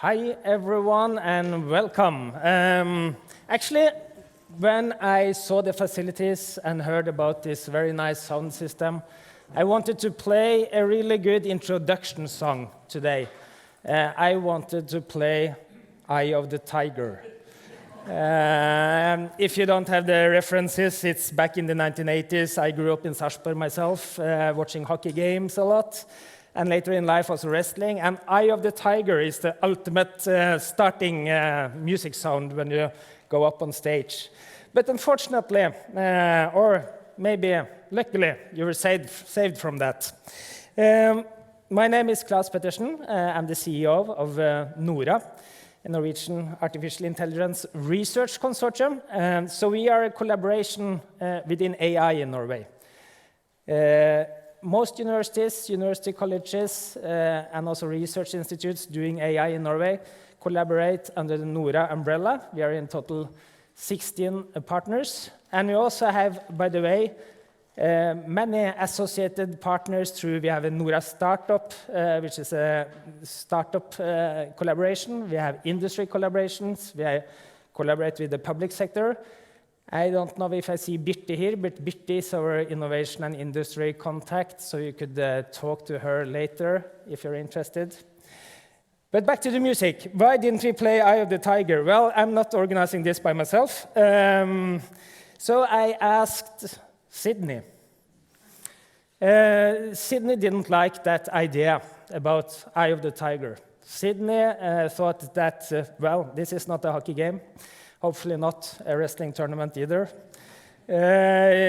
Hi, everyone, and welcome. Actually, when I saw the facilities and heard about this very nice sound system, I wanted to play a really good introduction song today. I wanted to play Eye of the Tiger. If you don't have the references, it's back in the 1980s. I grew up in Sarpsborg myself, watching hockey games a lot. And later in life also wrestling. And Eye of the Tiger is the ultimate starting music sound when you go up on stage. But unfortunately, or maybe luckily, you were saved from that. My name is Klas Pettersen. I'm the CEO of NORA, a Norwegian Artificial Intelligence Research Consortium. So we are a collaboration within AI in Norway. Most universities, university colleges, and also research institutes doing AI in Norway collaborate under the NORA umbrella. We are in total 16 partners. And we also have, by the way, many associated partners through, we have a NORA startup, which is a startup collaboration. We have industry collaborations. We collaborate with the public sector. I don't know if I see Birte here, but Birte is our innovation and industry contact, so you could talk to her later if you're interested. But back to the music. Why didn't we play Eye of the Tiger? Well, I'm not organizing this by myself. So I asked Sydney. Sydney didn't like that idea about Eye of the Tiger. Sydney thought that, well, this is not a hockey game. Hopefully not a wrestling tournament either.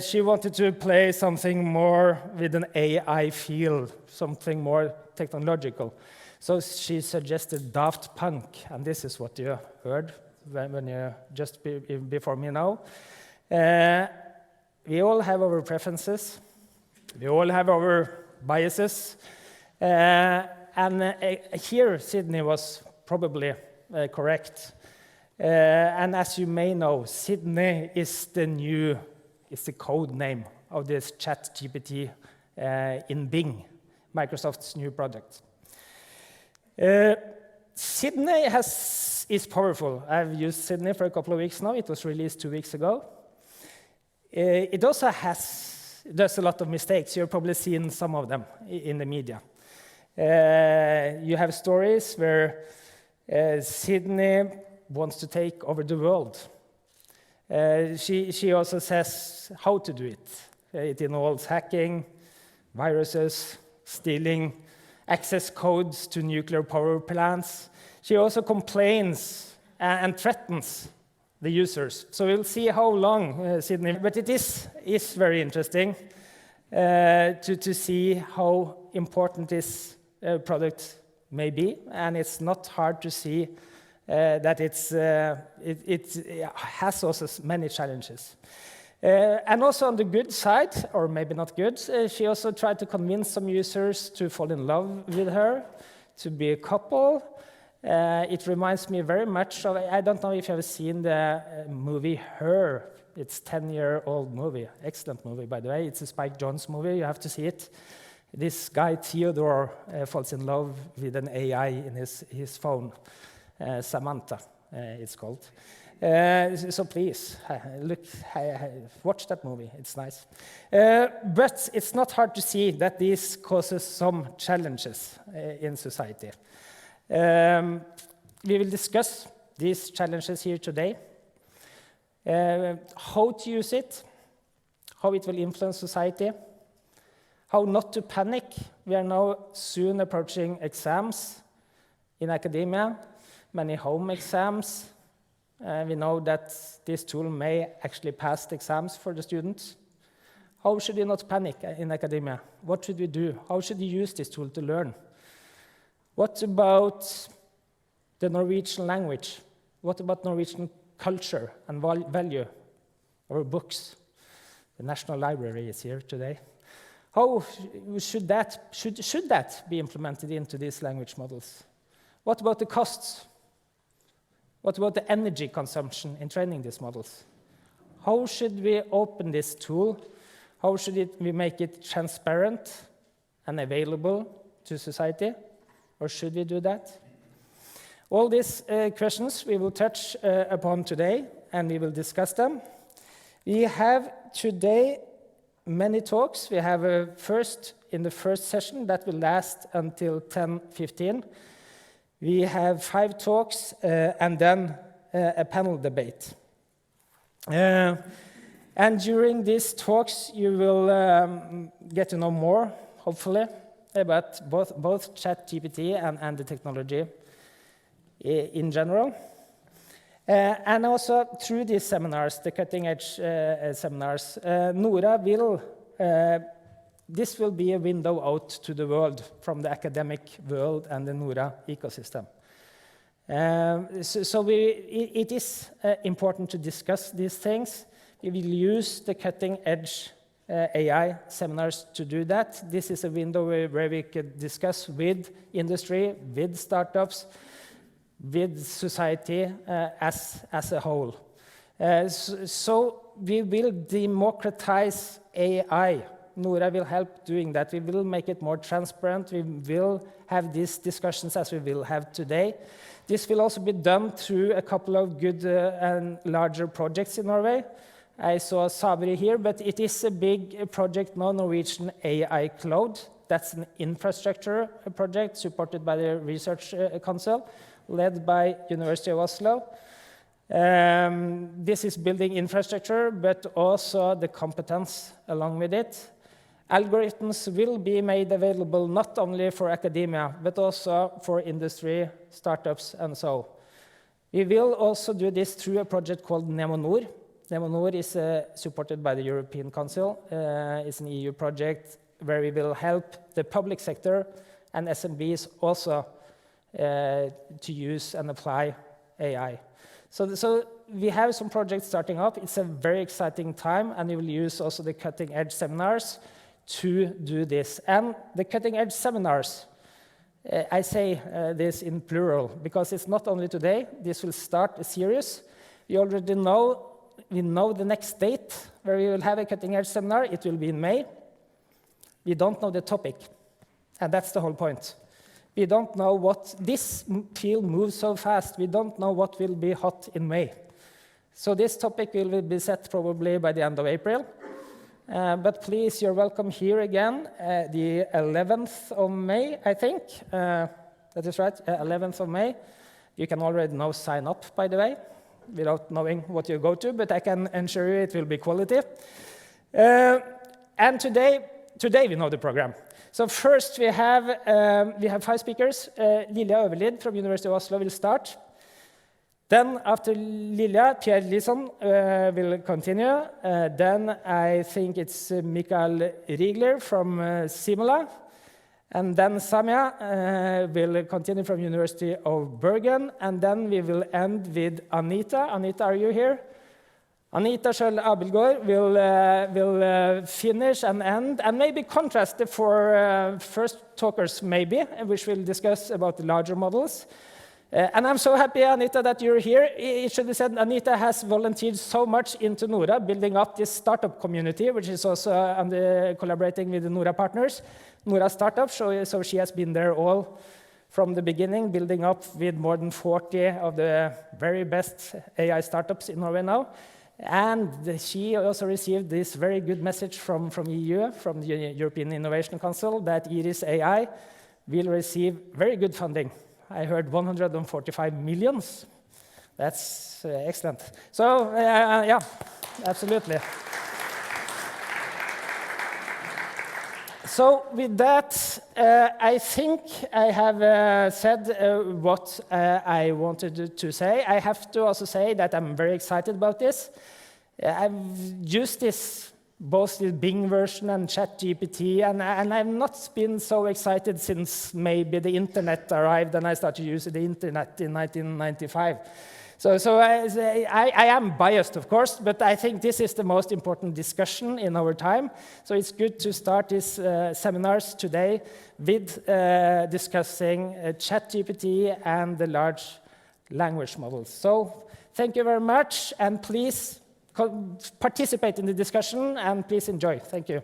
She wanted to play something more with an AI feel, something more technological. So she suggested Daft Punk, and this is what you heard when you just before me now. We all have our preferences. We all have our biases. And here, Sydney was probably correct. And as you may know, Sydney is the code name of this ChatGPT in Bing, Microsoft's new product. Sydney is powerful. I've used Sydney for a couple of weeks now. It was released 2 weeks ago. It also does a lot of mistakes. You've probably seen some of them in the media. You have stories where Sydney wants to take over the world. She also says how to do it. It involves hacking, viruses, stealing, access codes to nuclear power plants. She also complains and threatens the users. So we'll see how long, Sydney. But it is very interesting to see how important this product may be, and it's not hard to see that it has also many challenges. And also on the good side, or maybe not good, she also tried to convince some users to fall in love with her, to be a couple. It reminds me very much of, I don't know if you have seen the movie Her. It's a 10-year-old movie. Excellent movie, by the way. It's a Spike Jonze movie. You have to see it. This guy, Theodore, falls in love with an AI in his phone. Samantha, it's called. So please, watch that movie. It's nice. But it's not hard to see that this causes some challenges in society. We will discuss these challenges here today. How to use it, how it will influence society, how not to panic. We are now soon approaching exams in academia. Many home exams. We know that this tool may actually pass the exams for the students. How should you not panic in academia? What should we do? How should you use this tool to learn? What about the Norwegian language? What about Norwegian culture and value? Our books. The National Library is here today. How should that be implemented into these language models? What about the costs? What about the energy consumption in training these models? How should we open this tool? How should we make it transparent and available to society? Or should we do that? All these questions we will touch upon today, and we will discuss them. We have today many talks. We have in the first session that will last until 10:15. We have 5 talks and then a panel debate. And during these talks, you will get to know more, hopefully, about both ChatGPT and the technology in general. And also through these seminars, the cutting-edge seminars, NORA will, this will be a window out to the world from the academic world and the NORA ecosystem. It is important to discuss these things. We will use the cutting-edge AI seminars to do that. This is a window where we could discuss with industry, with startups, with society as a whole. So we will democratize AI. NORA will help doing that. We will make it more transparent. We will have these discussions as we will have today. This will also be done through a couple of good and larger projects in Norway. I saw Sabri here, but it is a big project now, Norwegian AI Cloud. That's an infrastructure project supported by the Research Council, led by University of Oslo. This is building infrastructure, but also the competence along with it. Algorithms will be made available not only for academia, but also for industry, startups, and so. We will also do this through a project called NORA. NORA is supported by the European Council. It's an EU project where we will help the public sector and SMBs also to use and apply AI. So we have some projects starting up. It's a very exciting time, and we will use also the cutting-edge seminars to do this. And the cutting-edge seminars, I say this in plural, because it's not only today. This will start a series. We already know the next date where we will have a cutting-edge seminar. It will be in May. We don't know the topic, and that's the whole point. We don't know what this field moves so fast. We don't know what will be hot in May. So this topic will be set probably by the end of April. But please, you're welcome here again, the 11th of May, I think. That is right, 11th of May. You can already now sign up, by the way, without knowing what you go to, but I can assure you it will be quality. And today we know the program. So first we have 5 speakers. Lilja Øverlid from University of Oslo will start. Then after Lilja, Pierre Lisson will continue. Then I think it's Mikael Riegler from Simula. And then Samia will continue from University of Bergen. And then we will end with Anita. Anita, are you here? Anita Schjøll Abelgaard will finish and end, and maybe contrast the 4 first talkers, maybe, which we'll discuss about the larger models. And I'm so happy, Anita, that you're here. It should be said, Anita has volunteered so much into NORA, building up this startup community, which is also collaborating with the NORA partners, NORA Startup. So she has been there all from the beginning, building up with more than 40 of the very best AI startups in Norway now. And she also received this very good message from EU, from the European Innovation Council, that Iris AI will receive very good funding. I heard 145 million. That's excellent. So, yeah, absolutely. So with that, I think I have said what I wanted to say. I have to also say that I'm very excited about this. I've used this, both the Bing version and ChatGPT, and I've not been so excited since maybe the internet arrived and I started using the internet in 1995. So I am biased, of course, but I think this is the most important discussion in our time. So it's good to start these seminars today with discussing ChatGPT and the large language models. So thank you very much, and please participate in the discussion, and please enjoy. Thank you.